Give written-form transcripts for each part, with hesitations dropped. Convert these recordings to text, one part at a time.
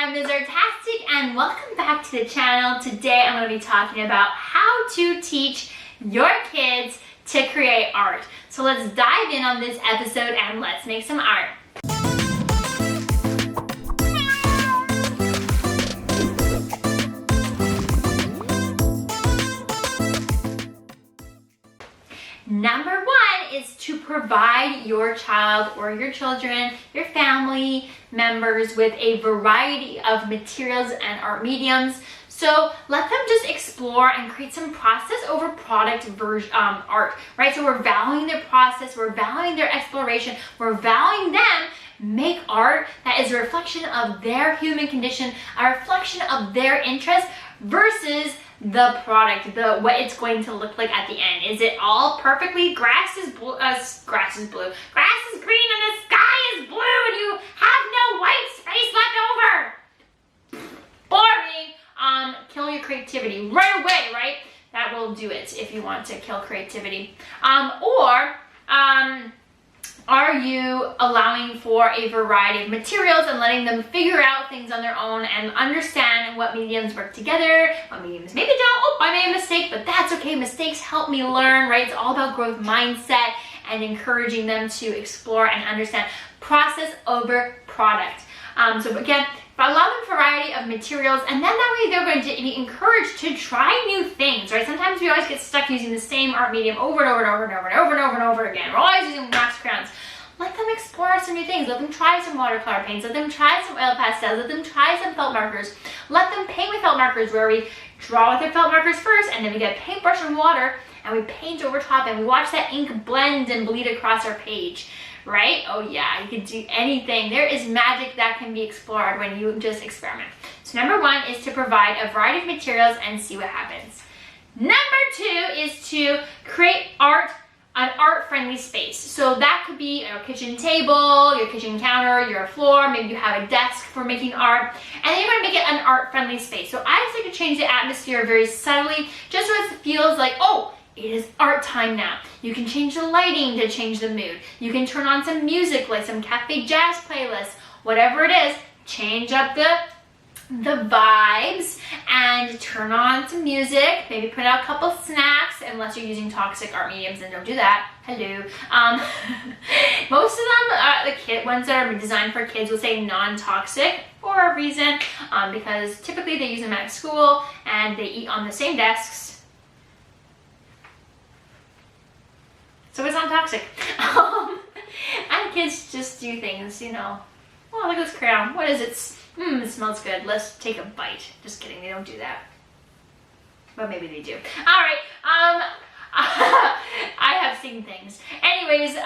I'm Ms. Artastic and welcome back to the channel. Today I'm going to be talking about how to teach your kids to create art. So let's dive in on this episode and let's make some art. Number one is to provide your child or your children, your family members with a variety of materials and art mediums. So let them just explore and create some process over product art, right? So we're valuing their process, we're valuing their exploration, we're valuing them make art that is a reflection of their human condition, a reflection of their interest versus the product, what it's going to look like at the end. Is it all perfectly grass is blue, grass is green and the sky is blue and you have no white space left over? Boring. Kill your creativity right away, right? That will do it if you want to kill creativity. Are you allowing for a variety of materials and letting them figure out things on their own and understand what mediums work together, what mediums maybe don't? Oh, I made a mistake, but that's okay. Mistakes help me learn, right? It's all about growth mindset and encouraging them to explore and understand process over product. So again, allow them a variety of materials, and then that way they're going to be encouraged to try new things, right? Sometimes we always get stuck using the same art medium over and over and over and over and over and over and over again. We're always using wax crayons. Let them explore some new things. Let them try some watercolor paints. Let them try some oil pastels. Let them try some felt markers. Let them paint with felt markers, where we draw with the felt markers first, and then we get a paintbrush and water, and we paint over top, and we watch that ink blend and bleed across our page. Right? Oh yeah, you can do anything. There is magic that can be explored when you just experiment. So number one is to provide a variety of materials and see what happens. Number two is to create an art-friendly space. So that could be a kitchen table, your kitchen counter, your floor, maybe you have a desk for making art, and then you're gonna make it an art-friendly space. So I just like to change the atmosphere very subtly, just so it feels like, oh, it is art time now. You can change the lighting to change the mood. You can turn on some music, like some cafe jazz playlist, whatever it is, change up the vibes and turn on some music, maybe put out a couple snacks, unless you're using toxic art mediums, and don't do that. Hello. Most of them, the kit ones that are designed for kids will say non-toxic for a reason, because typically they use them at school and they eat on the same desks. So it's not toxic. And kids just do things, you know. Oh, look at this crayon. What is it? It smells good. Let's take a bite. Just kidding, they don't do that. But maybe they do. All right. I have seen things. Anyways,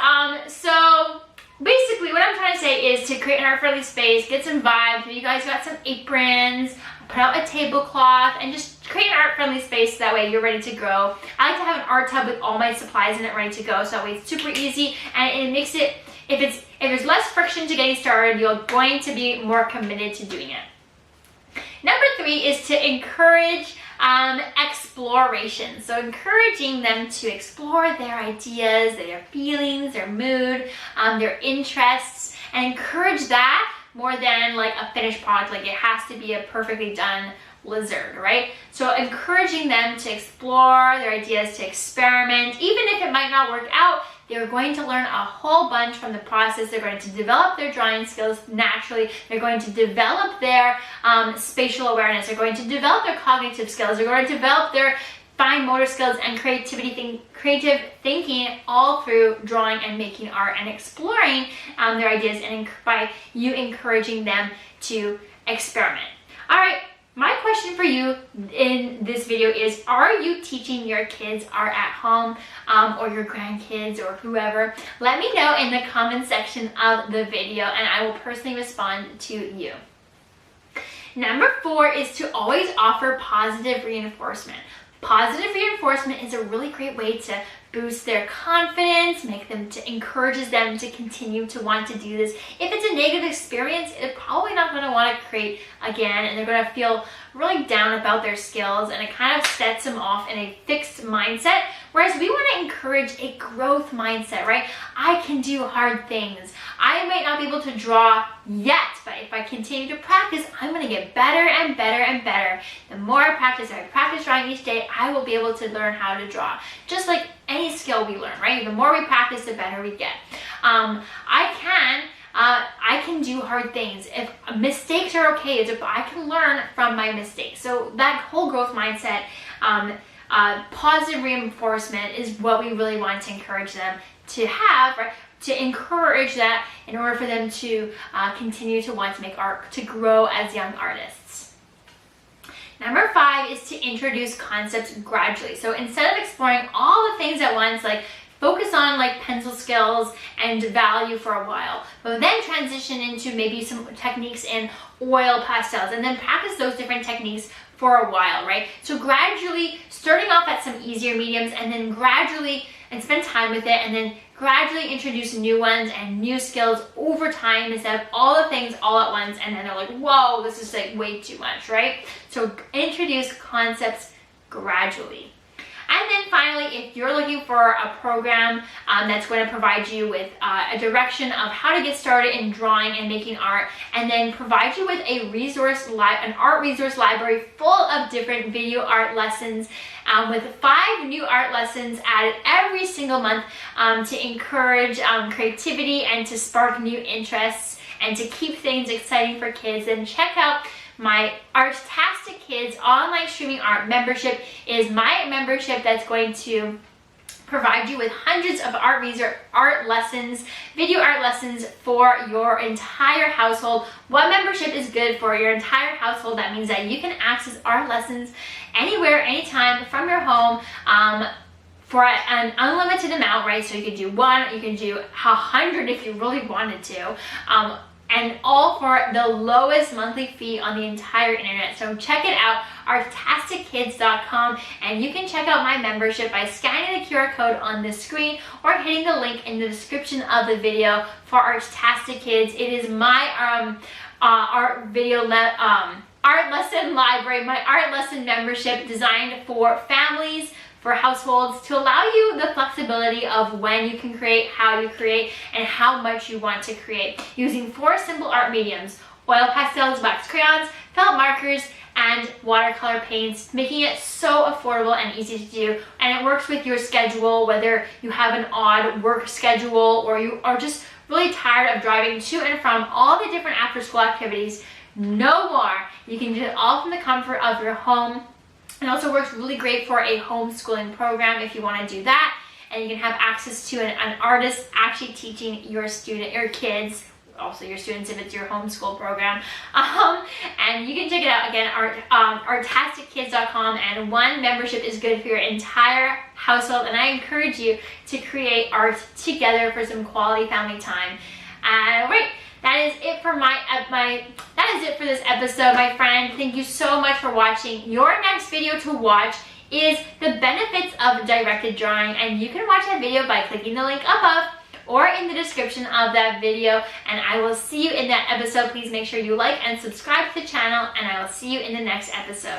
so basically what I'm trying to say is to create an art-friendly space, get some vibes. Maybe you guys got some aprons, put out a tablecloth, and just create an art-friendly space. That way you're ready to go. I like to have an art tub with all my supplies in it ready to go, so that way it's super easy, and it makes it, if there's less friction to getting started, you're going to be more committed to doing it. Number three is to encourage exploration. So encouraging them to explore their ideas, their feelings, their mood, their interests, and encourage that more than like a finished product, like it has to be a perfectly done lizard, right? So encouraging them to explore their ideas, to experiment, even if it might not work out, they're going to learn a whole bunch from the process. They're going to develop their drawing skills naturally. They're going to develop their spatial awareness. They're going to develop their cognitive skills. They're going to develop their fine motor skills and creative thinking, all through drawing and making art and exploring their ideas, and by you encouraging them to experiment. All right. My question for you in this video is, are you teaching your kids art at home, or your grandkids or whoever? Let me know in the comment section of the video, and I will personally respond to you. Number four is to always offer positive reinforcement. Positive reinforcement is a really great way to boost their confidence, encourages them to continue to want to do this. If it's a negative experience, they're probably not going to want to create again, and they're going to feel really down about their skills, and it kind of sets them off in a fixed mindset. Whereas we want to encourage a growth mindset, right? I can do hard things. I might not be able to draw yet, but if I continue to practice, I'm going to get better and better and better. The more I practice drawing each day, I will be able to learn how to draw. Just like any skill we learn, right? The more we practice, the better we get. I can do hard things. If mistakes are okay, if I can learn from my mistakes. So that whole growth mindset, positive reinforcement is what we really want to encourage them to have, right? To encourage that in order for them to continue to want to make art, to grow as young artists. Number 5 is to introduce concepts gradually. So instead of exploring all the things at once, like focus on like pencil skills and value for a while, but then transition into maybe some techniques in oil pastels, and then practice those different techniques for a while, right? So gradually starting off at some easier mediums, and then gradually, and spend time with it, and then gradually introduce new ones and new skills over time instead of all the things all at once, and then they're like, whoa, this is like way too much, right? So introduce concepts gradually. And then finally, if you're looking for a program that's going to provide you with a direction of how to get started in drawing and making art, and then provide you with an art resource library full of different video art lessons, with 5 new art lessons added every single month to encourage creativity and to spark new interests and to keep things exciting for kids, then check out my Artastic Kids online streaming art membership. Is my membership that's going to provide you with hundreds of art lessons, video art lessons for your entire household. What membership is good for your entire household? That means that you can access art lessons anywhere, anytime from your home, for an unlimited amount, right? So you can do 1, you can do 100 if you really wanted to. And all for the lowest monthly fee on the entire internet. So check it out, artastickids.com, and you can check out my membership by scanning the QR code on the screen or hitting the link in the description of the video for Artastic Kids. It is my art lesson library, my art lesson membership designed for families, for households, to allow you the flexibility of when you can create, how you create, and how much you want to create, using 4 simple art mediums: oil pastels, wax crayons, felt markers, and watercolor paints, making it so affordable and easy to do. And it works with your schedule, whether you have an odd work schedule or you are just really tired of driving to and from all the different after-school activities. No more. You can do it all from the comfort of your home. It also works really great for a homeschooling program if you want to do that, and you can have access to an artist actually teaching your kids, also your students if it's your homeschool program. And you can check it out again, artastickids.com, and 1 membership is good for your entire household, and I encourage you to create art together for some quality family time. Right. That is it for this episode, my friend. Thank you so much for watching. Your next video to watch is the benefits of directed drawing, and you can watch that video by clicking the link above or in the description of that video, and I will see you in that episode. Please make sure you like and subscribe to the channel, and I will see you in the next episode.